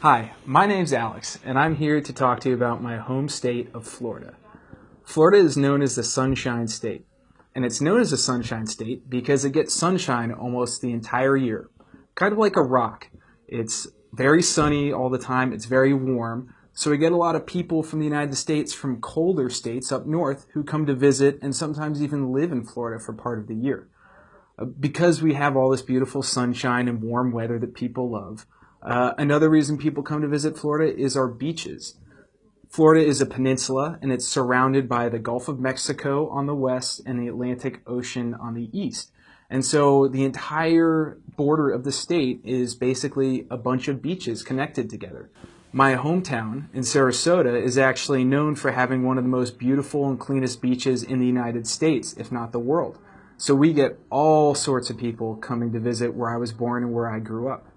Hi, my name's Alex, and I'm here to talk to you about my home state of Florida. Florida is known as the Sunshine State, and it's known as the Sunshine State because it gets sunshine almost the entire year, kind of like a rock. It's very sunny all the time, it's very warm, so we get a lot of people from the United States from colder states up north who come to visit and sometimes even live in Florida for part of the year. Because we have all this beautiful sunshine and warm weather that people love, another reason people come to visit Florida is our beaches. Florida is a peninsula, and it's surrounded by the Gulf of Mexico on the west and the Atlantic Ocean on the east. And so the entire border of the state is basically a bunch of beaches connected together. My hometown in Sarasota is actually known for having one of the most beautiful and cleanest beaches in the United States, if not the world. So we get all sorts of people coming to visit where I was born and where I grew up.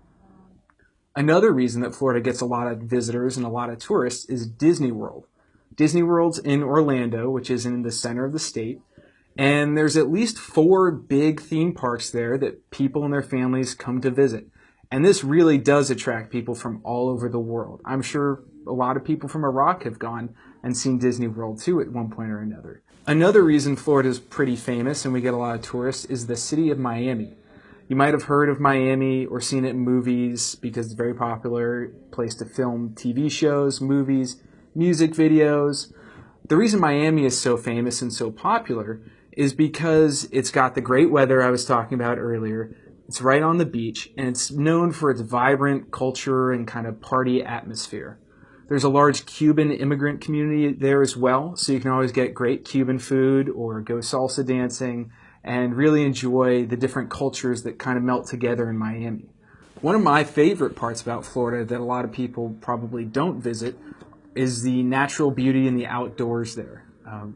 Another reason that Florida gets a lot of visitors and a lot of tourists is Disney World. Disney World's in Orlando, which is in the center of the state, and there's at least 4 big theme parks there that people and their families come to visit. And this really does attract people from all over the world. I'm sure a lot of people from Iraq have gone and seen Disney World too at one point or another. Another reason Florida is pretty famous and we get a lot of tourists is the city of Miami. You might have heard of Miami or seen it in movies because it's a very popular place to film TV shows, movies, music videos. The reason Miami is so famous and so popular is because it's got the great weather I was talking about earlier. It's right on the beach, and it's known for its vibrant culture and kind of party atmosphere. There's a large Cuban immigrant community there as well, so you can always get great Cuban food or go salsa dancing and really enjoy the different cultures that kind of melt together in Miami. One of my favorite parts about Florida that a lot of people probably don't visit is the natural beauty and the outdoors there.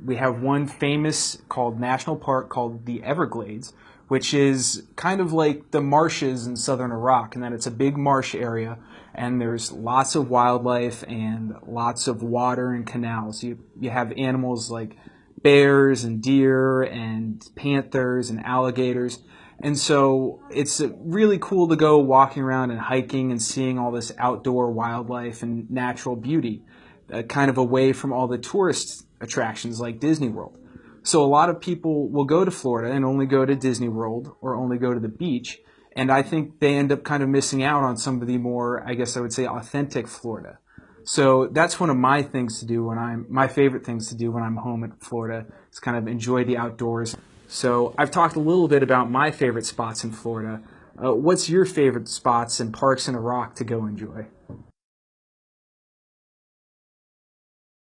We have one famous national park called the Everglades, which is kind of like the marshes in southern Iraq, in that it's a big marsh area and there's lots of wildlife and lots of water and canals. You have animals like bears and deer and panthers and alligators. And so it's really cool to go walking around and hiking and seeing all this outdoor wildlife and natural beauty, kind of away from all the tourist attractions like Disney World. So a lot of people will go to Florida and only go to Disney World or only go to the beach. And I think they end up kind of missing out on some of the more, I guess I would say, authentic Florida. So that's one of my things to do my favorite things to do when I'm home in Florida is kind of enjoy the outdoors. So I've talked a little bit about my favorite spots in Florida. What's your favorite spots and parks in Iraq to go enjoy?